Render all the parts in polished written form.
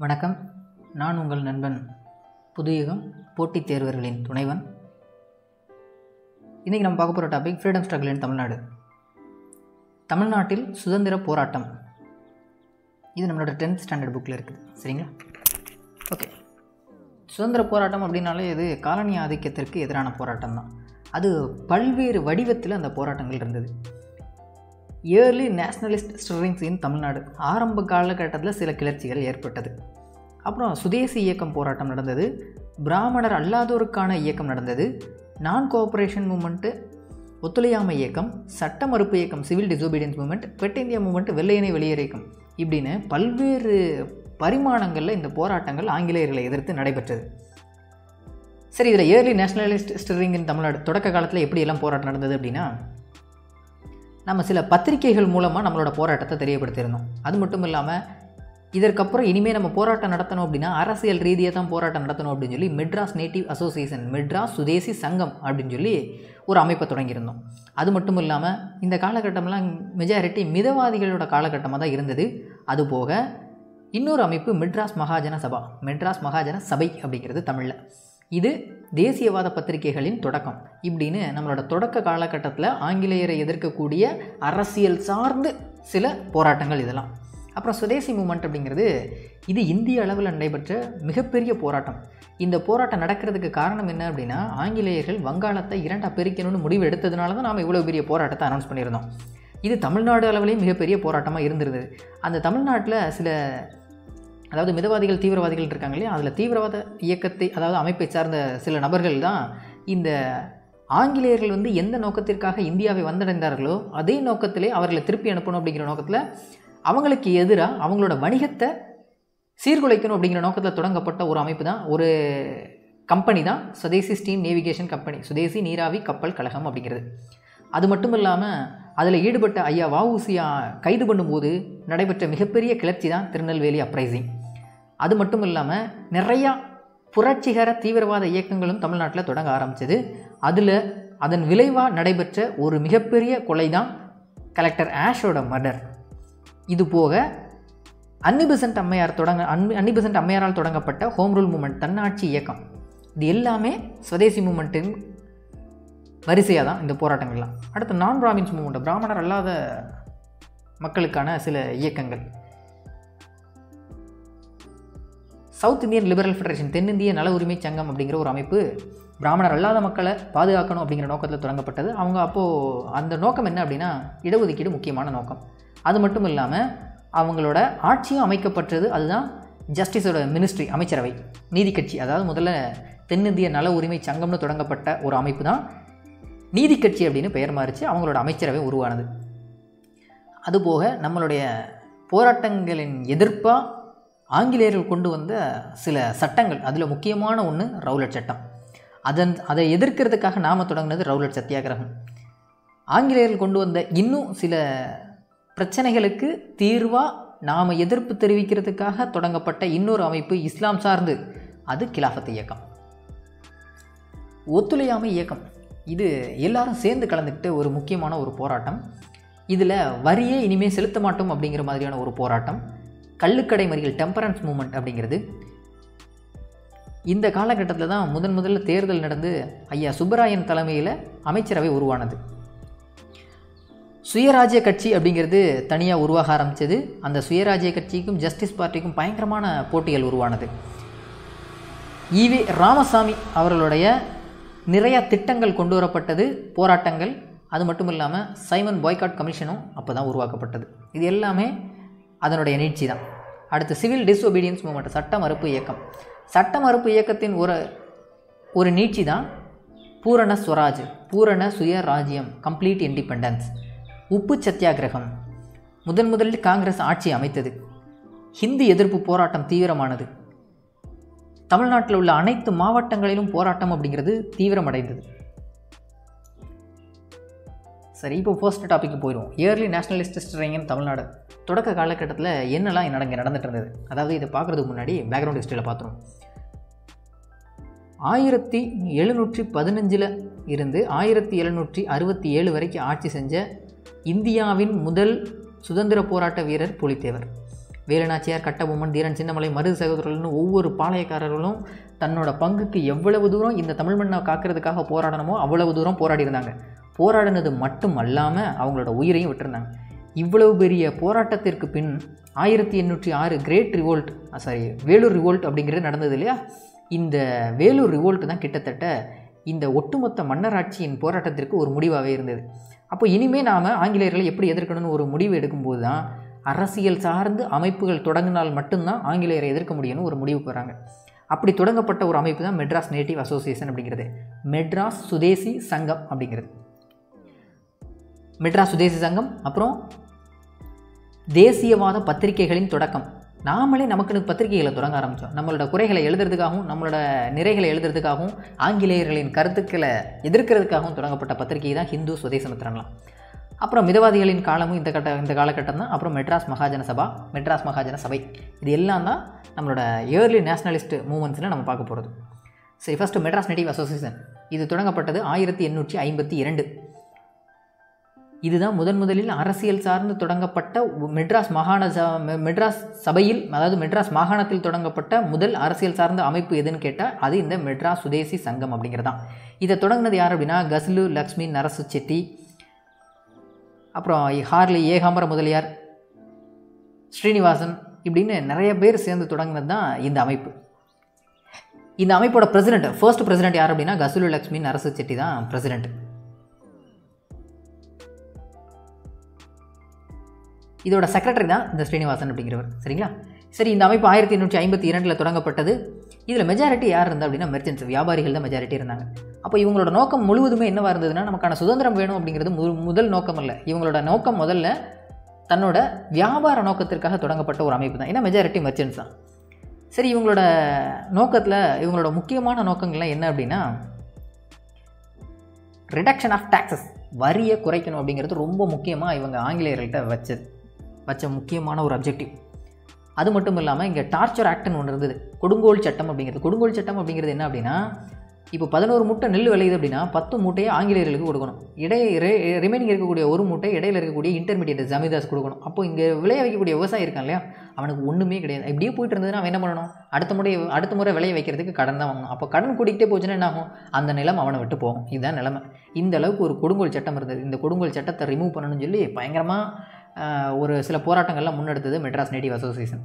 வணக்கம், நான் உங்கள் நண்பன் புதுயுகம் போட்டித் தேர்வர்களின் துணைவன். இன்றைக்கி நம்ம பார்க்க போகிற டாபிக் ஃப்ரீடம் ஸ்ட்ரகிள் இன் தமிழ்நாடு. தமிழ்நாட்டில் சுதந்திர போராட்டம். இது நம்மளோட 10th ஸ்டாண்டர்ட் புக்கில் இருக்குது. சரிங்களா? ஓகே. சுதந்திர போராட்டம் அப்படின்னாலே இது காலனி ஆதிக்கத்திற்கு எதிரான போராட்டம் தான். அது பல்வேறு வடிவத்தில் அந்த போராட்டங்கள் இருந்தது. ஏர்லி நேஷ்னலிஸ்ட் ஸ்ட்ரிங்ஸ் இன் தமிழ்நாடு. ஆரம்ப காலகட்டத்தில் சில கிளர்ச்சிகள் ஏற்பட்டது. அப்புறம் சுதேசி இயக்கம் போராட்டம் நடந்தது. பிராமணர் அல்லாதோருக்கான இயக்கம் நடந்தது. நான் கோஆப்ரேஷன் மூமெண்ட்டு, ஒத்துழையாமை இயக்கம், சட்ட மறுப்பு இயக்கம், civil disobedience movement, quit India movement, வெள்ளையனை வெளியேறு இயக்கம், இப்படின்னு பல்வேறு பரிமாணங்களில் இந்த போராட்டங்கள் ஆங்கிலேயர்களை எதிர்த்து நடைபெற்றது. சரி, இதில் ஏர்லி நேஷ்னலிஸ்ட் ஸ்ட்ரிங் இன் தமிழ்நாடு தொடக்க காலத்தில் எப்படியெல்லாம் போராட்டம் நடந்தது அப்படின்னா, நம்ம சில பத்திரிகைகள் மூலமாக நம்மளோட போராட்டத்தை தெரியப்படுத்தியிருந்தோம். அது மட்டும் இல்லாமல் இதற்கப்புறம் இனிமேல் நம்ம போராட்டம் நடத்தணும் அப்படின்னா அரசியல் ரீதியாக தான் போராட்டம் நடத்தணும் அப்படின்னு சொல்லி மெட்ராஸ் நேட்டிவ் அசோசியேஷன், மெட்ராஸ் சுதேசி சங்கம் அப்படின்னு சொல்லி ஒரு அமைப்பை தொடங்கியிருந்தோம். அது மட்டும் இல்லாமல் இந்த காலகட்டம்லாம் மெஜாரிட்டி மிதவாதிகளோட காலகட்டமாக தான் இருந்தது. அதுபோக இன்னொரு அமைப்பு மெட்ராஸ் மகாஜன சபா, மெட்ராஸ் மகாஜன சபை அப்படிங்கிறது தமிழில். இது தேசியவாத பத்திரிகைகளின் தொடக்கம். இப்படின்னு நம்மளோட தொடக்க காலகட்டத்தில் ஆங்கிலேயரை எதிர்க்கக்கூடிய அரசியல் சார்ந்து சில போராட்டங்கள் இதெல்லாம். அப்புறம் சுதேசி மூமெண்ட் அப்படிங்கிறது இது இந்திய அளவில் நடைபெற்ற மிகப்பெரிய போராட்டம். இந்த போராட்டம் நடக்கிறதுக்கு காரணம் என்ன அப்படின்னா, ஆங்கிலேயர்கள் வங்காளத்தை இரண்டாக பிரிக்கணும்னு முடிவு எடுத்ததுனால தான் நாம் இவ்வளோ பெரிய போராட்டத்தை அனௌன்ஸ் பண்ணியிருந்தோம். இது தமிழ்நாடு அளவிலேயும் மிகப்பெரிய போராட்டமாக இருந்திருந்தது. அந்த தமிழ்நாட்டில் சில, அதாவது மிதவாதிகள் தீவிரவாதிகள் இருக்காங்க இல்லையா, அதில் தீவிரவாத இயக்கத்தை, அதாவது அமைப்பை சார்ந்த சில நபர்கள் தான் இந்த ஆங்கிலேயர்கள் எந்த நோக்கத்திற்காக இந்தியாவை வந்தடைந்தார்களோ அதே நோக்கத்திலே அவர்களை திருப்பி அனுப்பணும் அப்படிங்கிற நோக்கத்தில், அவங்களுக்கு எதிராக அவங்களோட வணிகத்தை சீர்குலைக்கணும் அப்படிங்கிற நோக்கத்தில் தொடங்கப்பட்ட ஒரு அமைப்பு தான், ஒரு கம்பெனி தான் சுதேசி ஸ்டீம் நேவிகேஷன் கம்பெனி, சுதேசி நீராவி கப்பல் கழகம் அப்படிங்கிறது. அது மட்டும் இல்லாமல் அதில் ஈடுபட்ட ஐயா வஉசியா கைது பண்ணும்போது நடைபெற்ற மிகப்பெரிய கிளர்ச்சி தான் திருநெல்வேலி அப்ரைசிங். அது மட்டும் இல்லாமல் நிறையா புரட்சிகர தீவிரவாத இயக்கங்களும் தமிழ்நாட்டில் தொடங்க ஆரம்பித்தது. அதன் விளைவாக நடைபெற்ற ஒரு மிகப்பெரிய கொலை தான் கலெக்டர் ஆஷோட மர்டர். இது போக அன்னி பெசன்ட் அம்மையாரால் தொடங்கப்பட்ட ஹோம் ரூல் மூமெண்ட், தன்னாட்சி இயக்கம், இது எல்லாமே சுதேசி மூமெண்ட்டின் வரிசையாக தான் இந்த போராட்டங்கள்லாம். அடுத்து நான் பிராமின்ஸ் மூமெண்ட், பிராமணர் அல்லாத மக்களுக்கான சில இயக்கங்கள். சவுத் இந்தியன் லிபரல் ஃபெடரேஷன், தென்னிந்திய நல உரிமை சங்கம் அப்படிங்கிற ஒரு அமைப்பு பிராமணர் அல்லாத மக்களை பாதுகாக்கணும் அப்படிங்கிற நோக்கத்தில் தொடங்கப்பட்டது. அவங்க அப்போது அந்த நோக்கம் என்ன அப்படின்னா, இடஒதுக்கீடு முக்கியமான நோக்கம். அது மட்டும் இல்லாமல் அவங்களோட ஆட்சியும் அமைக்கப்பட்டது. அதுதான் ஜஸ்டிஸோட மினிஸ்ட்ரி, அமைச்சரவை, நீதி கட்சி. அதாவது முதல்ல தென்னிந்திய நல உரிமை சங்கம்னு தொடங்கப்பட்ட ஒரு அமைப்பு தான் நீதி கட்சி அப்படின்னு பெயர் மாறிச்சு. அவங்களோட அமைச்சரவை உருவானது. அதுபோக நம்மளுடைய போராட்டங்களின் எதிர்ப்பாக ஆங்கிலேயர்கள் கொண்டு வந்த சில சட்டங்கள், அதில் முக்கியமான ஒன்று ரவுலட் சட்டம். அதை எதிர்க்கிறதுக்காக நாம் தொடங்கினது ரவுலட் சத்தியாகிரகம். ஆங்கிலேயர்கள் கொண்டு வந்த இன்னும் சில பிரச்சனைகளுக்கு தீர்வாக நாம் எதிர்ப்பு தெரிவிக்கிறதுக்காக தொடங்கப்பட்ட இன்னொரு அமைப்பு இஸ்லாம் சார்ந்து, அது கிலாஃபத் இயக்கம். ஒத்துழையாமை இயக்கம், இது எல்லாரும் சேர்ந்து கலந்துக்கிட்டு ஒரு முக்கியமான ஒரு போராட்டம். இதில் வரியே இனிமேல் செலுத்த மாட்டோம் அப்படிங்கிற மாதிரியான ஒரு போராட்டம். கள்ளுக்கடை மறியல், டெம்பரன்ஸ் மூமெண்ட் அப்படிங்கிறது. இந்த காலகட்டத்தில் தான் முதல்ல தேர்தல் நடந்து ஐயா சுப்பராயன் தலைமையில் அமைச்சரவை உருவானது. சுயராஜ்ய கட்சி அப்படிங்கிறது தனியாக உருவாக ஆரம்பித்தது. அந்த சுயராஜ்ய கட்சிக்கும் ஜஸ்டிஸ் பார்ட்டிக்கும் பயங்கரமான போட்டிகள் உருவானது. ஈவே ராமசாமி அவர்களுடைய நிறைய திட்டங்கள் கொண்டு வரப்பட்டது, போராட்டங்கள். அது மட்டும் இல்லாமல் சைமன் பாய்காட் கமிஷனும் அப்போ தான் உருவாக்கப்பட்டது. இது எல்லாமே அதனுடைய நீட்சி தான். அடுத்து சிவில் டிஸ்ஒபீடியன்ஸ் மூமெண்ட், சட்ட மறுப்பு இயக்கம். சட்ட மறுப்பு இயக்கத்தின் ஒரு நீட்சி தான் பூரண ஸ்வராஜ், பூரண சுயராஜ்யம், கம்ப்ளீட் இண்டிபெண்டன்ஸ். உப்பு சத்தியாகிரகம், முதலில் காங்கிரஸ் ஆட்சி அமைத்தது. ஹிந்தி எதிர்ப்பு போராட்டம் தீவிரமானது. தமிழ்நாட்டில் உள்ள அனைத்து மாவட்டங்களிலும் போராட்டம் அப்படிங்கிறது தீவிரமடைந்தது. சரி, இப்போ ஃபர்ஸ்ட் டாபிக் போயிடுவோம். இயர்லி நேஷ்னலிஸ்ட் ஸ்ட்ரிங் இன் தமிழ்நாடு. தொடக்க காலகட்டத்தில் என்னெல்லாம் நடந்துட்டு இருந்தது, அதாவது இதை பார்க்குறதுக்கு முன்னாடி பேக்ரவுண்ட் ஹிஸ்ட்ரியில் பார்த்துருவோம். 1715 இருந்து 1767 வரைக்கும் ஆட்சி செஞ்ச இந்தியாவின் முதல் சுதந்திர போராட்ட வீரர் புலித்தேவர். வேலுநாச்சியார், கட்டபொம்மன், தீரன் சின்னமலை, மருது சகோதரர்கள்னு ஒவ்வொரு பாளையக்காரர்களும் தன்னோட பங்குக்கு எவ்வளவு தூரம் இந்த தமிழ் மண்ணை காக்கிறதுக்காக போராடணுமோ அவ்வளவு தூரம் போராடி இருந்தாங்க. போராடினது மட்டும் அல்லாமல் அவங்களோட உயிரையும் விட்டுருந்தாங்க. இவ்வளவு பெரிய போராட்டத்திற்கு பின் 1806 கிரேட் ரிவோல்ட் வேலூர் ரிவோல்ட் அப்படிங்கிறது நடந்தது இல்லையா? இந்த வேலூர் ரிவோல்ட் தான் கிட்டத்தட்ட இந்த ஒட்டுமொத்த மன்னராட்சியின் போராட்டத்திற்கு ஒரு முடிவாகவே இருந்தது. அப்போ இனிமேல் நாம் ஆங்கிலேயர்களை எப்படி எதிர்க்கணும்னு ஒரு முடிவு எடுக்கும்போது தான் அரசியல் சார்ந்து அமைப்புகள் தொடங்கினால் மட்டும்தான் ஆங்கிலேயரை எதிர்க்க முடியும்னு ஒரு முடிவுக்கு வராங்க. அப்படி தொடங்கப்பட்ட ஒரு அமைப்பு தான் மெட்ராஸ் நேட்டிவ் அசோசியேஷன் அப்படிங்கிறது, மெட்ராஸ் சுதேசி சங்கம் அப்படிங்கிறது. மெட்ராஸ் சுதேசி சங்கம், அப்புறம் தேசியவாத பத்திரிகைகளின் தொடக்கம். நாமளே நமக்கு பத்திரிகைகளை தொடங்க ஆரம்பித்தோம். நம்மளோட குறைகளை எழுதுறதுக்காகவும் நம்மளோட நிறைகளை எழுதுறதுக்காகவும் ஆங்கிலேயர்களின் கருத்துக்களை எதிர்க்கிறதுக்காகவும் தொடங்கப்பட்ட பத்திரிகை தான் ஹிந்து சுதேசமித்திரன்லாம். அப்புறம் மிதவாதிகளின் காலமும் இந்த காலகட்டம் தான். அப்புறம் மெட்ராஸ் மகாஜன சபை இது எல்லாம் தான் நம்மளோட ஏர்லி நேஷனலிஸ்ட் மூமெண்ட்ஸில் நம்ம பார்க்க போகிறது. சரி, ஃபஸ்ட்டு மெட்ராஸ் நேட்டிவ் அசோசியேஷன் இது தொடங்கப்பட்டது 1852. இதுதான் முதலில் அரசியல் சார்ந்து தொடங்கப்பட்ட மெட்ராஸ் சபையில், அதாவது மெட்ராஸ் மாகாணத்தில் தொடங்கப்பட்ட முதல் அரசியல் சார்ந்த அமைப்பு எதுன்னு கேட்டால் அது இந்த மெட்ராஸ் சுதேசி சங்கம் அப்படிங்கிறதான். இதை தொடங்கினது யார் அப்படின்னா கஸ்லு லக்ஷ்மி நரசு செட்டி, அப்புறம் ஹார்லி ஏகாம்பர முதலியார், ஸ்ரீனிவாசன், இப்படின்னு நிறைய பேர் சேர்ந்து தொடங்கினது தான் இந்த அமைப்பு. இந்த அமைப்போட ஃபர்ஸ்ட் பிரசிடென்ட் யார் அப்படின்னா கஸ்லு லக்ஷ்மி நரசு செட்டி தான் பிரசிடென்ட். இதோட செக்ரட்டரி தான் இந்த ஸ்ரீனிவாசன் அப்படிங்கிறவர். சரிங்களா? சரி, இந்த அமைப்பு 1852 தொடங்கப்பட்டது. இதில் மெஜாரிட்டி யார் இருந்தால் அப்படின்னா மெர்ச்சன்ட்ஸ், வியாபாரிகள் தான் மெஜாரிட்டி இருந்தாங்க. அப்போ இவங்களோட நோக்கம் முழுவதுமே என்னவாக இருந்ததுன்னா நமக்கான சுதந்திரம் வேணும் அப்படிங்கிறது முதல் நோக்கம் இல்லை. இவங்களோட நோக்கம் முதல்ல தன்னோட வியாபார நோக்கத்திற்காக தொடங்கப்பட்ட ஒரு அமைப்பு தான். ஏன்னா மெஜாரிட்டி மெர்ச்சன்ட்ஸ் தான். சரி, இவங்களோட நோக்கத்தில் இவங்களோட முக்கியமான நோக்கங்கள்லாம் என்ன அப்படின்னா ரிடக்ஷன் ஆஃப் டாக்ஸஸ், வரியை குறைக்கணும் அப்படிங்கிறது ரொம்ப முக்கியமாக இவங்க ஆங்கிலேயர்கள்ட்ட வச்ச முக்கியமான ஒரு அப்ஜெக்டிவ். அது மட்டும் இல்லாமல் இங்கே டார்ச்சர் ஆக்ட்னு ஒன்று இருந்தது, கொடுங்கோல் சட்டம் அப்படிங்கிறது என்ன அப்படின்னா இப்போ 11 மூட்டை நெல் விளையுது அப்படின்னா 10 மூட்டையை ஆங்கிலேயர்களுக்கு கொடுக்கணும். ரிமைனிங் இருக்கக்கூடிய ஒரு மூட்டை இடையில இருக்கக்கூடிய இன்டர்மீடியட் ஜமீதாஸ் கொடுக்கணும். அப்போ இங்கே விளைய வைக்கக்கூடிய விவசாயி இருக்கான் இல்லையா, அவனுக்கு ஒன்றுமே கிடையாது. இப்படியே போயிட்டு இருந்ததுன்னா அவன் என்ன பண்ணணும், அடுத்த முறை விளைய வைக்கிறதுக்கு கடன் தான் வாங்கணும். அப்போ கடன் கூட்டிகிட்டே போச்சுன்னா என்ன ஆகும், அந்த நிலம் அவனை விட்டு போகும். இதுதான் நிலைமை. இந்த அளவுக்கு ஒரு கொடுங்கோல் சட்டம் இருந்தது. இந்த கொடுங்கோல் சட்டத்தை ரிமூவ் பண்ணணும்னு சொல்லி பயங்கரமாக ஒரு சில போராட்டங்கள்லாம் முன்னெடுத்தது மெட்ராஸ் நேட்டிவ் அசோசியேஷன்.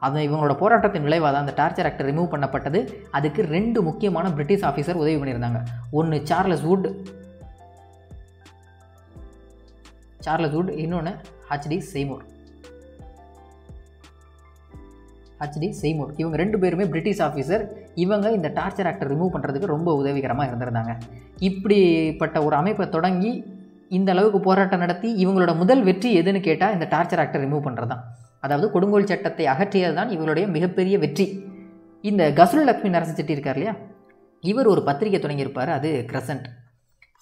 அது இவங்களோட போராட்டத்தின் விளைவாக தான் அந்த டார்ச்சர் ஆக்ட் ரிமூவ் பண்ணப்பட்டது. அதுக்கு 2 முக்கியமான பிரிட்டிஷ் ஆஃபீஸர் உதவி பண்ணியிருந்தாங்க. ஒன்று சார்லஸ் வுட், இன்னொன்று ஹச்டி செய்மூர். இவங்க 2 பேருமே பிரிட்டிஷ் ஆஃபீஸர். இவங்க இந்த டார்ச்சர் ஆக்டை ரிமூவ் பண்ணுறதுக்கு ரொம்ப உதவிகரமாக இருந்திருந்தாங்க. இப்படிப்பட்ட ஒரு அமைப்பை தொடங்கி இந்த அளவுக்கு போராட்டம் நடத்தி இவங்களோட முதல் வெற்றி எதுன்னு கேட்டால் இந்த டார்ச்சர் ஆக்டை ரிமூவ் பண்ணுறது தான். அதாவது கொடுங்கோல் சட்டத்தை அகற்றியது தான் இவங்களுடைய மிகப்பெரிய வெற்றி. இந்த கஸ்லு லக்ஷ்மி நரசு செட்டி இருக்கார் இல்லையா, இவர் ஒரு பத்திரிகை தொடங்கியிருப்பார், அது கிரசன்ட்.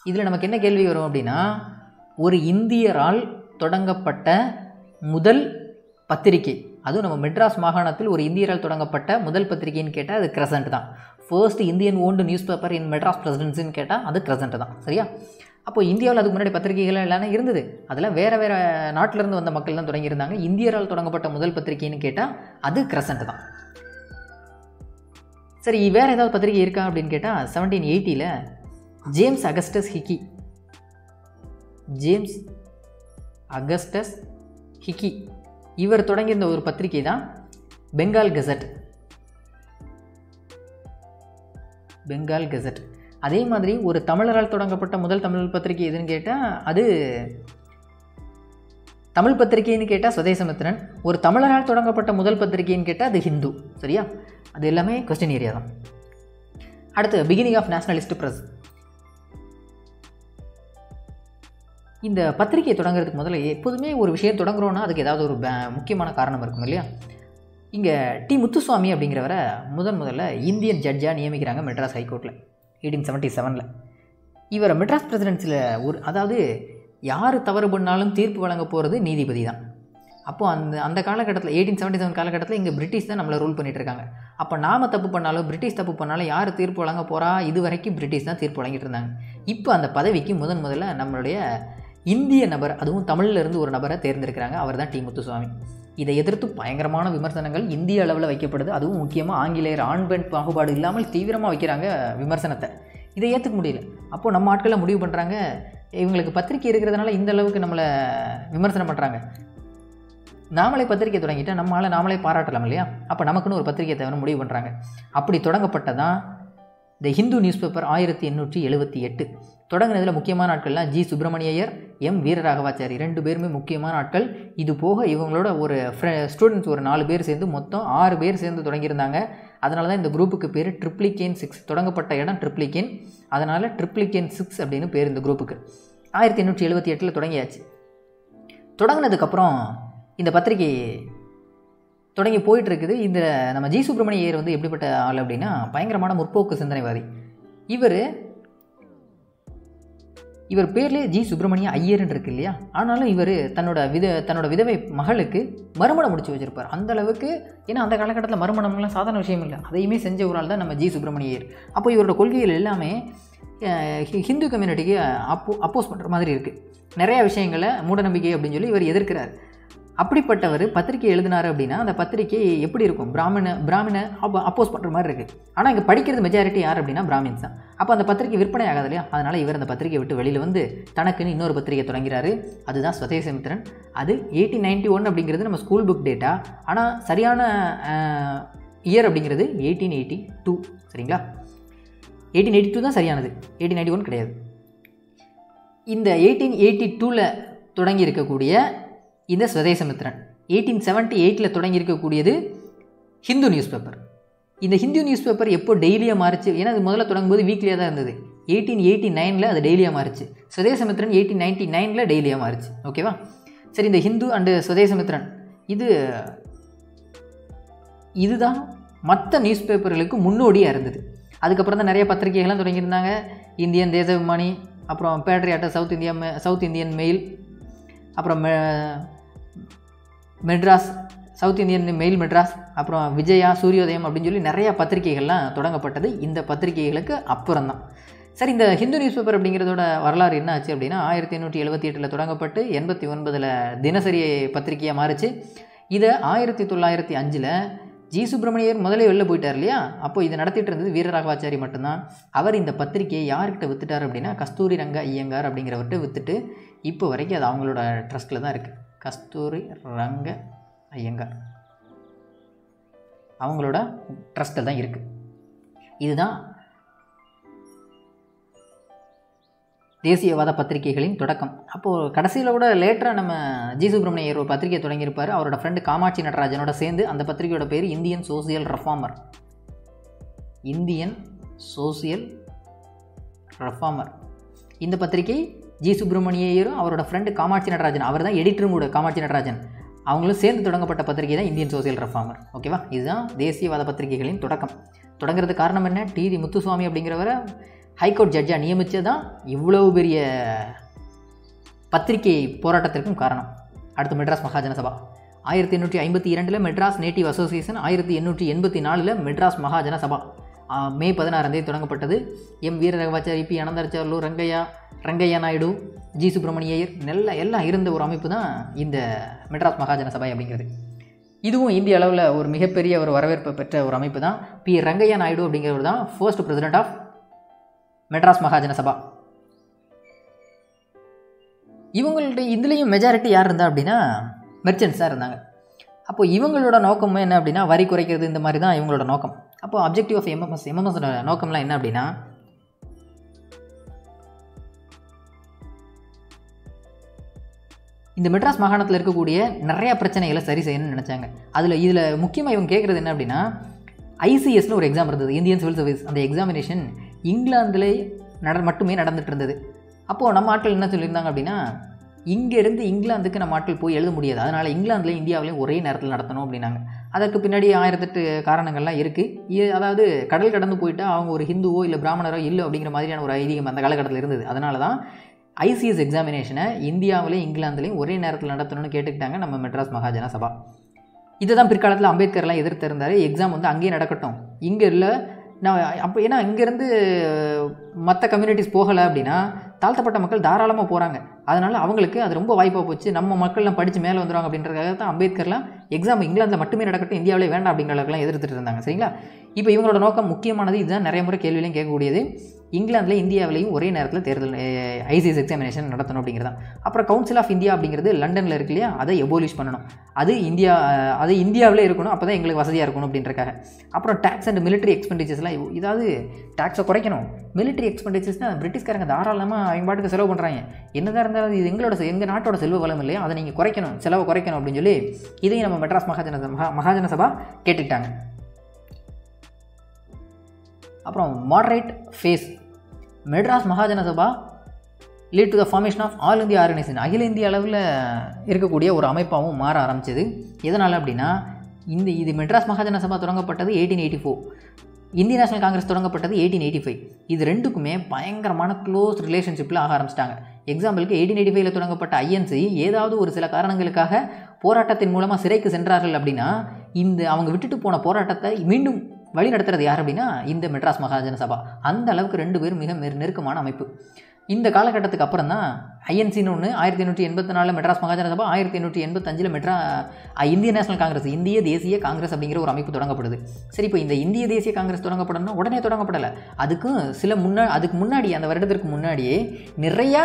இதில் நமக்கு என்ன கேள்வி வரும் அப்படின்னா ஒரு இந்தியரால் தொடங்கப்பட்ட முதல் பத்திரிகை, அதுவும் நம்ம மெட்ராஸ் மாகாணத்தில் ஒரு இந்தியரால் தொடங்கப்பட்ட முதல் பத்திரிகைன்னு கேட்டால் அது கிரசன்ட் தான். First Indian owned news paper in Madras பிரசிடென்சின்னு கேட்டால் அது கிரசன்ட் தான். சரியா? அப்போ இந்தியாவில் அதுக்கு முன்னாடி பத்திரிகைகள் எல்லாம் இருந்தது, அதெல்லாம் வேறு நாட்டிலேருந்து வந்த மக்கள் தான் தொடங்கியிருந்தாங்க. இந்தியரால் தொடங்கப்பட்ட முதல் பத்திரிகைன்னு கேட்டால் அது கிரசன்ட் தான். சரி, வேறு ஏதாவது பத்திரிகை இருக்கா அப்படின்னு கேட்டால் 1780 ஜேம்ஸ் அகஸ்டஸ் ஹிக்கி இவர் தொடங்கியிருந்த ஒரு பத்திரிகை தான் பெங்கால் கெசட். அதே மாதிரி ஒரு தமிழரால் தொடங்கப்பட்ட முதல் தமிழ் பத்திரிகை எதுன்னு கேட்டால் அது தமிழ் பத்திரிகைன்னு கேட்டால் சுதேசமித்திரன். ஒரு தமிழரால் தொடங்கப்பட்ட முதல் பத்திரிகைன்னு கேட்டால் அது ஹிந்து. சரியா? அது எல்லாமே கொஸ்டின் ஏரியா தான். அடுத்து பிகினிங் ஆஃப் நேஷனலிஸ்ட் பிரஸ். இந்த பத்திரிகையை தொடங்குறதுக்கு முதல்ல எப்போதுமே ஒரு விஷயம் தொடங்குறோன்னா அதுக்கு ஏதாவது ஒரு முக்கியமான காரணம் இருக்கும் இல்லையா? இங்கே டி முத்துசுவாமி அப்படிங்கிறவரை முதல்ல இந்தியன் ஜட்ஜாக நியமிக்கிறாங்க மெட்ராஸ் ஹைகோர்ட்டில் 1877. இவரை மெட்ராஸ் பிரசிடென்சியில் அதாவது யார் தவறு பண்ணாலும் தீர்ப்பு வழங்க போகிறது நீதிபதி தான். அப்போது அந்த காலகட்டத்தில் 1877 காலகட்டத்தில் இங்கே பிரிட்டிஷ் தான் நம்மளை ரூல் பண்ணிகிட்டு இருக்காங்க. அப்போ நாம் தப்பு பண்ணாலும் பிரிட்டிஷ் தப்பு பண்ணாலும் யார் தீர்ப்பு வழங்க போகிறா, இது வரைக்கும் பிரிட்டிஷ் தான் தீர்ப்பு வழங்கிட்டு இருந்தாங்க. இப்போ அந்த பதவிக்கு முதல்ல நம்மளுடைய இந்திய நபர், அதுவும் தமிழில் இருந்து ஒரு நபரை தேர்ந்தெடுக்கிறாங்க. அவர் தான் டி. முத்துசுவாமி. இதை எதிர்த்து பயங்கரமான விமர்சனங்கள் இந்திய அளவில் வைக்கப்படுது. அதுவும் முக்கியமாக ஆங்கிலேயர் ஆண் பெண் பாகுபாடு இல்லாமல் தீவிரமாக வைக்கிறாங்க விமர்சனத்தை. இதை ஏற்றுக்க முடியல. அப்போது நம்ம ஆட்களில் முடிவு பண்ணுறாங்க, இவங்களுக்கு பத்திரிக்கை இருக்கிறதுனால இந்த அளவுக்கு நம்மளை விமர்சனம் பண்ணுறாங்க, நாமளே பத்திரிக்கை தொடங்கிட்டால் நம்மளால் நாமளே பாராட்டலாம் இல்லையா? அப்போ நமக்குன்னு ஒரு பத்திரிக்கை தேவைன்னு முடிவு பண்ணுறாங்க. அப்படி தொடங்கப்பட்டதான் த ஹிந்து நியூஸ் பேப்பர் 1878. தொடங்கினதில் முக்கியமான ஆட்கள்லாம் ஜி. சுப்பிரமணிய ஐயர், எம். வீரராகவாச்சாரி 2 பேருமே முக்கியமான ஆட்கள். இது போக இவங்களோட ஒரு ஸ்டூடெண்ட்ஸ் ஒரு 4 பேர் சேர்ந்து மொத்தம் 6 பேர் சேர்ந்து தொடங்கியிருந்தாங்க. அதனால தான் இந்த குரூப்புக்கு பேர் ட்ரிப்ளிகேன் 6. தொடங்கப்பட்ட இடம் ட்ரிப்ளிகேன், அதனால் ட்ரிப்ளிகேன் 6 அப்படின்னு பேர் இந்த குரூப்புக்கு. 1878 தொடங்கியாச்சு. தொடங்கினதுக்கப்புறம் இந்த பத்திரிகை தொடங்கி போயிட்டுருக்குது. இந்த நம்ம ஜி. சுப்பிரமணிய ஐயர் வந்து எப்படிப்பட்ட ஆள் அப்படின்னா பயங்கரமான முற்போக்கு சிந்தனைவாதி. இவர் பேர்லேயே ஜி. சுப்பிரமணிய ஐயர்ன்னு இருக்கு இல்லையா? ஆனாலும் இவர் தன்னோட விதவை மகளுக்கு மறுமணம் முடிச்சு வச்சுருப்பார். அந்த அளவுக்கு, ஏன்னா அந்த காலகட்டத்தில் மறுமணம்லாம் சாதாரண விஷயம் இல்லை, அதையுமே செஞ்ச ஒரு ஆள் தான் நம்ம ஜி. சுப்பிரமணிய ஐயர். அப்போ இவரோட கொள்கைகள் எல்லாமே ஹிந்து கம்யூனிட்டிக்கு அப்போஸ் பண்ணுற மாதிரி இருக்குது. நிறையா விஷயங்களை மூடநம்பிக்கை அப்படின்னு சொல்லி இவர் எதிர்க்கிறார். அப்படிப்பட்டவர் பத்திரிக்கை எழுதினார் அப்படின்னா அந்த பத்திரிக்கை எப்படி இருக்கும்? பிராமண அப்போஸ் பண்ணுற மாதிரி இருக்குது. ஆனால் இங்கே படிக்கிறது மெஜாரிட்டி யார் அப்படின்னா பிராமின்ஸ் தான். அப்போ அந்த பத்திரிக்கை விற்பனை ஆகாது இல்லையா? அதனால் இவர் அந்த பத்திரிக்கை விட்டு வெளியில் வந்து தனக்குன்னு இன்னொரு பத்திரிக்கை தொடங்கிறாரு. அதுதான் ஸ்வதேசமித்திரன். அது 1891 அப்படிங்கிறது நம்ம ஸ்கூல் புக் டேட்டா. ஆனால் சரியான இயர் அப்படிங்கிறது 1882. சரிங்களா? 1882 தான் சரியானது, 1891 கிடையாது. இந்த 1882 தொடங்கி இருக்கக்கூடிய இந்த ஸ்வதேசமித்திரன் 1878 தொடங்கி இருக்கக்கூடியது ஹிந்து நியூஸ் பேப்பர். இந்த ஹிந்து நியூஸ் பேப்பர் எப்போ டெய்லியாக மாறிச்சு? ஏன்னா அது முதல்ல தொடங்கும்போது வீக்லியாக தான் இருந்தது. 1889 அது டெய்லியாக மாறிச்சு. ஸ்வதேசமித்திரன் 1899 டெய்லியாக மாறிச்சு. ஓகேவா? சரி, இந்த ஹிந்து அண்டு ஸ்வதேசமித்திரன் இதுதான் மற்ற நியூஸ் பேப்பர்களுக்கு முன்னோடியாக இருந்தது. அதுக்கப்புறம் தான் நிறைய பத்திரிகைகள்லாம் தொடங்கியிருந்தாங்க. இந்தியன் தேசபிமானி, அப்புறம் பேட்ரியாட்டர், சவுத் இந்தியன் மெயில், அப்புறம் Madras, south Indian mail Madras, அப்புறம் விஜயா, சூரியோதயம் அப்படின்னு சொல்லி நிறையா பத்திரிகைகள்லாம் தொடங்கப்பட்டது இந்த பத்திரிகைகளுக்கு அப்புறம் தான். சரி, இந்த ஹிந்து நியூஸ் பேப்பர் அப்படிங்கிறதோட வரலாறு என்ன ஆச்சு அப்படின்னா 1878 தொடங்கப்பட்டு 89 தினசரி பத்திரிகையாக மாறிச்சு. இதை 1905 ஜி. சுப்பிரமணியர் முதலே வெளில போயிட்டார் இல்லையா? அப்போ இதை நடத்திட்டு இருந்தது வீரராகவாச்சாரி மட்டும்தான். அவர் இந்த பத்திரிகையை யார்கிட்ட வித்துட்டார் அப்படின்னா கஸ்தூரி ரங்க ஐயங்கார் அப்படிங்கிறவர்கிட்ட விற்றுட்டு இப்போ வரைக்கும் அது அவங்களோட ட்ரஸ்ட்டில் தான் இருக்குது. கஸ்தூரி ரங்க ஐயங்கார் அவங்களோட ட்ரஸ்ட்டில் தான் இருக்குது. இதுதான் தேசியவாத பத்திரிகைகளின் தொடக்கம். அப்போது கடைசியில் கூட லேட்டராக நம்ம ஜி. சுப்பிரமணியர் ஒரு பத்திரிகை தொடங்கியிருப்பார். அவரோட ஃப்ரெண்டு காமாட்சி நடராஜனோட சேர்ந்து. அந்த பத்திரிகையோட பேர் Indian social reformer. Indian social reformer. இந்த பத்திரிகை ஜி. சுப்பிரமணியரும் அவரோட ஃப்ரெண்டு காமாட்சி நடராஜன், அவர் தான் எடிட்டரும் கூட, காமாட்சி நடராஜன், அவங்களும் சேர்ந்து தொடங்கப்பட்ட பத்திரிகை தான் இந்தியன் சோசியல் ரெஃபார்மர். ஓகேவா? இதுதான் தேசியவாத பத்திரிகைகளின் தொடக்கம். தொடங்கிறது காரணம் என்ன? டி. முத்துசுவாமி அப்படிங்கிறவரை ஹைகோர்ட் ஜட்ஜாக நியமித்ததான் இவ்வளவு பெரிய பத்திரிகை போராட்டத்திற்கும் காரணம். அடுத்து Madras Mahajana Sabha 1852 Madras native association, 1884 Madras Mahajana Sabha May 16 தொடங்கப்பட்டது. M. Veeraraghavachari, P. Ananthacharlu, Rangaiah Naidu, G. Subramaniar எல்லாம் இருந்த ஒரு அமைப்பு தான் இந்த மெட்ராஸ் மகாஜன சபை அப்படிங்கிறது. இதுவும் இந்திய அளவில் ஒரு மிகப்பெரிய ஒரு வரவேற்பை பெற்ற ஒரு அமைப்பு தான். பி. ரங்கையா நாயுடு அப்படிங்கிறவர் தான் first president of Madras Mahajana சபா. இவங்கள்ட்ட இதுலேயும் மெஜாரிட்டி யார் இருந்தா அப்படின்னா மெர்ச்சன்ட்ஸாக இருந்தாங்க. அப்போது இவங்களோட நோக்கம் என்ன அப்படின்னா வரி குறைக்கிறது, இந்த மாதிரி தான் இவங்களோட நோக்கம். அப்போது அப்ஜெக்டிவ் ஆஃப் எம்எம்எஸோட நோக்கம்லாம் என்ன அப்படின்னா இந்த மெட்ராஸ் மாகாணத்தில் இருக்கக்கூடிய நிறையா பிரச்சனைகளை சரி செய்யணும்னு நினச்சாங்க. இதில் முக்கியமாக இவங்க கேட்குறது என்ன அப்படின்னா ஐசிஎஸ்னு ஒரு எக்ஸாம் இருந்தது, இந்தியன் சிவில் சர்வீஸ். அந்த எக்ஸாமினேஷன் இங்கிலாந்தில் மட்டுமே நடந்துகிட்டு இருந்தது. அப்போது நம்ம ஆட்கள் என்ன சொல்லியிருந்தாங்க அப்படின்னா இங்கேருந்து இங்கிலாந்துக்கு நம்ம ஆட்கள் போய் எழுத முடியாது, அதனால் இங்கிலாந்துலேயும் இந்தியாவிலையும் ஒரே நேரத்தில் நடத்தணும் அப்படின்னாங்க. அதற்கு பின்னாடி 1008 காரணங்கள்லாம் இருக்குது. அதாவது கடல் கடந்து போயிட்டால் அவங்க ஒரு ஹிந்துவோ இல்லை பிராமணரோ இல்லை அப்படிங்கிற மாதிரியான ஒரு ஐதீகம் அந்த காலகட்டத்தில் இருந்தது. அதனால தான் ஐசிஎஸ் எக்ஸாமினேஷனை இந்தியாவிலையும் இங்கிலாந்துலேயும் ஒரே நேரத்தில் நடத்தணும்னு கேட்டுக்கிட்டாங்க நம்ம மெட்ராஸ் மகாஜன சபா. இதை தான் பிற்காலத்தில் அம்பேத்கர்லாம் எதிர்த்திருந்தார். எக்ஸாம் வந்து அங்கேயே நடக்கட்டும், இங்கே இல்லை நான் அப்போ, ஏன்னா இங்கேருந்து மற்ற கம்யூனிட்டிஸ் போகலை அப்படின்னா தாழ்த்தப்பட்ட மக்கள் தாராளமாக போகிறாங்க. அதனால் அவங்களுக்கு அது ரொம்ப வாய்ப்பாக போச்சு. நம்ம மக்கள்லாம் படித்து மேலே வந்துடுவாங்க அப்படின்றதுக்காக தான் அம்பேத்கர்லாம் எக்ஸாம் இங்கிலாந்தில் மட்டுமே நடக்கட்டும், இந்தியாவிலே வேண்டாம் அப்படிங்கிற அளவுக்குலாம் எதிர்த்துட்டு இருந்தாங்க. சரிங்களா? இப்போ இவங்களோட நோக்கம் முக்கியமானது இதுதான், நிறைய முறை கேள்வியிலையும் கேட்கக்கூடியது. இங்கிலாந்தில் இந்தியாவிலையும் ஒரே நேரத்தில் தேர்தல் ஐசிஎஸ் எக்ஸாமினேஷன் நடத்தணும் அப்படிங்கிறது தான். அப்புறம் கவுன்சில் ஆஃப் இந்தியா அப்படிங்கிறது லண்டனில் இருக்கு இல்லையா, அதை எபோலிஷ் பண்ணணும். அது இந்தியாவிலே இருக்கணும், அப்போ தான் எங்களுக்கு வசதியாக இருக்கணும் அப்படின்றக்காக. அப்புறம் டேக்ஸ் அண்ட் மிலிட்ரி எக்ஸ்பெண்டிச்சர்ஸ்லாம், இதாவது டேக்ஸை குறைக்கணும். மிலிட்ரி எக்ஸ்பெண்டிச்சர்ஸ்னால் பிரிட்டிஷ்காரங்க தாராளமாக அவங்க பாட்டுக்கு செலவு பண்ணுறாங்க. என்னதான் இருந்தாலும் இது எங்கள் நாட்டோட செல்வ வளம் இல்லையா, அதை நீங்கள் குறைக்கணும், செலவை குறைக்கணும் அப்படின்னு சொல்லி இதையும் நம்ம மெட்ராஸ் மகாஜன சபா கேட்டுக்கிட்டாங்க. அப்புறம் moderate phase Madras Mahajana Sabha lead to the formation of all India organisation, அகில இந்திய அளவில் இருக்கக்கூடிய ஒரு அமைப்பாகவும் மாற ஆரம்பிச்சது. எதனால் அப்படின்னா இது மெட்ராஸ் மகாஜன சபா தொடங்கப்பட்டது 1884, இந்திய நேஷனல் காங்கிரஸ் தொடங்கப்பட்டது 1885. இது ரெண்டுக்குமே பயங்கரமான க்ளோஸ் ரிலேஷன்ஷிப்பில் ஆக ஆரம்பிச்சிட்டாங்க. எக்ஸாம்பிளுக்கு 1885 தொடங்கப்பட்ட ஐஎன்சி ஏதாவது ஒரு சில காரணங்களுக்காக போராட்டத்தின் மூலமாக சிறைக்கு சென்றார்கள் அப்படின்னா அவங்க விட்டுட்டு போன போராட்டத்தை மீண்டும் வழி நடத்துறது யார் அப்படின்னா இந்த மெட்ராஸ் மகாஜன சபா. அந்த அளவுக்கு ரெண்டு பேரும் மிக நெருக்கமான அமைப்பு. இந்த காலகட்டத்துக்கு அப்புறம் தான் ஐஎன்சின்னு ஒன்று 1884 மெட்ராஸ் மகாஜன சபா, 1885 இந்திய நேஷனல் காங்கிரஸ், இந்திய தேசிய காங்கிரஸ் அப்படிங்கிற ஒரு அமைப்பு தொடங்கப்படுது. சரி, இப்போ இந்த இந்திய தேசிய காங்கிரஸ் தொடங்கப்படணும்னா உடனே தொடங்கப்படலை. அதுக்கு முன்னாடி அந்த வருடத்திற்கு முன்னாடியே நிறையா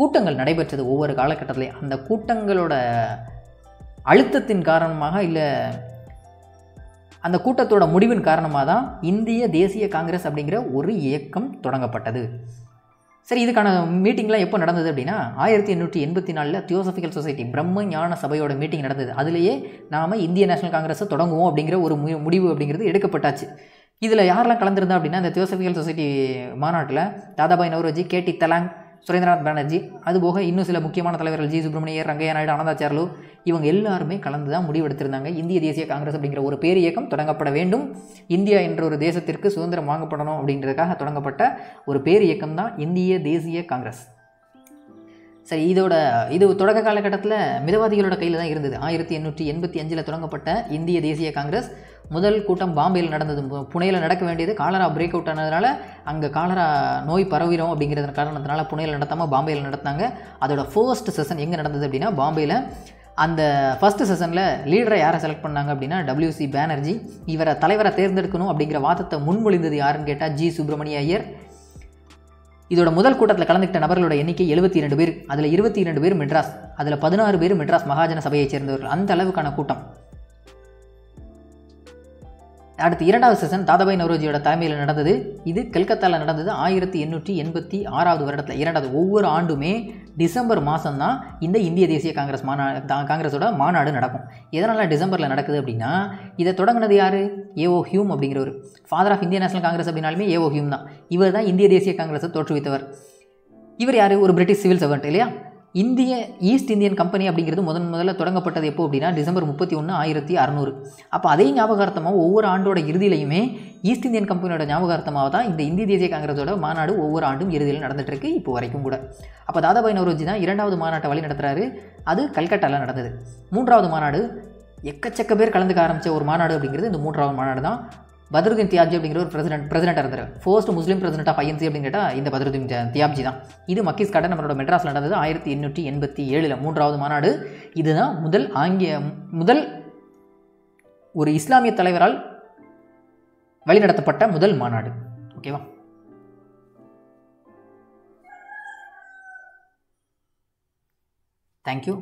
கூட்டங்கள் நடைபெற்றது ஒவ்வொரு காலகட்டத்திலையும். அந்த கூட்டங்களோட அழுத்தத்தின் காரணமாக இல்லை அந்த கூட்டத்தோட முடிவின் காரணமாக தான் இந்திய தேசிய காங்கிரஸ் அப்படிங்கிற ஒரு இயக்கம் தொடங்கப்பட்டது. சரி, இதுக்கான மீட்டிங்லாம் எப்போ நடந்தது அப்படின்னா 1884 தியோசபிக்கல் சொசைட்டி பிரம்ம ஞான சபையோட மீட்டிங் நடந்தது. அதுலேயே நாம் இந்திய நேஷனல் காங்கிரஸை தொடங்குவோம் அப்படிங்கிற ஒரு முடிவு அப்படிங்கிறது எடுக்கப்பட்டாச்சு. இதில் யாரெல்லாம் கலந்துருந்தா அப்படின்னா இந்த தியோசபிக்கல் சொசைட்டி மாநாட்டில் தாதாபாய் நவ்ரோஜி, கேடி தலாங், சுரேந்திரநாத் பானர்ஜி, அதுபோக இன்னும் சில முக்கியமான தலைவர்கள் ஜி சுப்பிரமணியர், ரங்கையா நாயுடு, ஆனந்தாச்சார்லு, இவங்க எல்லாருமே கலந்து தான் முடிவெடுத்திருந்தாங்க. இந்திய தேசிய காங்கிரஸ் அப்படிங்கிற ஒரு பேர் இயக்கம் தொடங்கப்பட வேண்டும், இந்தியா என்ற ஒரு தேசத்திற்கு சுதந்திரம் வாங்கப்படணும் அப்படின்றதுக்காக தொடங்கப்பட்ட ஒரு பேர் இயக்கம் தான் இந்திய தேசிய காங்கிரஸ். சரி, இது தொடக்க காலகட்டத்தில் மிதவாதிகளோட கையில் தான் இருந்தது. 1885 தொடங்கப்பட்ட இந்திய தேசிய காங்கிரஸ் முதல் கூட்டம் பாம்பேயில் நடந்தது. புனேயில் நடக்க வேண்டியது காலரா பிரேக் அவுட் ஆனதுனால, அங்கே காலரா நோய் பரவிடும் அப்படிங்கிறது காரணத்தினால புனேயில் நடத்தாமல் பாம்பேயில் நடத்தாங்க. அதோட ஃபர்ஸ்ட் செஷன் எங்கே நடந்தது அப்படின்னா பாம்பேயில். அந்த ஃபஸ்ட்டு செஷனில் லீடரை யாரை செலக்ட் பண்ணாங்க அப்படின்னா WC பானர்ஜி. இவரை தலைவரை தேர்ந்தெடுக்கணும் அப்படிங்கிற வாதத்தை முன்மொழிந்தது யாருன்னு கேட்டால் ஜி சுப்பிரமணிய ஐயர். இதோட முதல் கூட்டத்தில் கலந்துக்கிட்ட நபர்களோட எண்ணிக்கை 72 பேர். அதில் 22 பேர் மெட்ராஸ், அதில் 16 பேர் மெட்ராஸ் மகாஜன சபையை சேர்ந்தவர்கள். அந்த அளவுக்கான கூட்டம். அடுத்து இரண்டாவது செஷன் தாதாபாய் நவ்ரோஜியோட தலைமையில் நடந்தது. இது கல்கத்தாவில் நடந்தது 1886 வருடத்தில். இரண்டாவது, ஒவ்வொரு ஆண்டுமே டிசம்பர் மாதம் தான் இந்த இந்திய தேசிய காங்கிரஸோட மாநாடு நடக்கும். எதனால் டிசம்பரில் நடக்குது அப்படின்னா இதை தொடங்கினது யார்? ஏஓ ஹியூம் அப்படிங்கிறவர். ஃபாதர் ஆஃப் இந்திய நேஷனல் காங்கிரஸ் அப்படின்னாலுமே ஏஓ ஹியூம் தான். இவர் தான் இந்திய தேசிய காங்கிரஸை தோற்றுவித்தவர். இவர் யார்? ஒரு பிரிட்டிஷ் சிவில் சர்வெண்ட் இல்லையா. ஈஸ்ட் இந்தியன் கம்பெனி அப்படிங்கிறது முதல்ல தொடங்கப்பட்டது எப்போ அப்படின்னா டிசம்பர் 31, 1600. அப்போ அதே ஞாபகார்த்தமாக ஒவ்வொரு ஆண்டோட இறுதியிலையுமே ஈஸ்ட் இந்தியன் கம்பெனியோட ஞாபகார்த்தமாக தான் இந்த இந்திய தேசிய காங்கிரஸோட மாநாடு ஒவ்வொரு ஆண்டும் இறுதியில் நடந்துகிட்ருக்கு இப்போ வரைக்கும் கூட. அப்போ தாதாபாய் நவ்ரோஜி தான் இரண்டாவது மாநாட்டை வழி நடத்துகிறாரு. அது கல்கட்டாவில் நடந்தது. மூன்றாவது மாநாடு எக்கச்சக்க பேர் கலந்துக்க ஆரம்பித்த ஒரு மாநாடு அப்படிங்கிறது இந்த மூன்றாவது மாநாடு தான். பத்ருதீன் தியாப்ஜி அப்படிங்கிற ஒரு பிரசிடென்ட்டாக இருந்தார். First Muslim president of INC அப்படின்னு கேட்டால் இந்த பத்ருதீன் தியாப்ஜி தான். இது மக்கீஸ் கார்டன் நம்மளோட மெட்ராஸில் நடந்தது 1887 மூன்றாவது மாநாடு. இதுதான் முதல் ஒரு இஸ்லாமிய தலைவரால் வழிநடத்தப்பட்ட முதல் மாநாடு. ஓகேவா? தேங்க்யூ.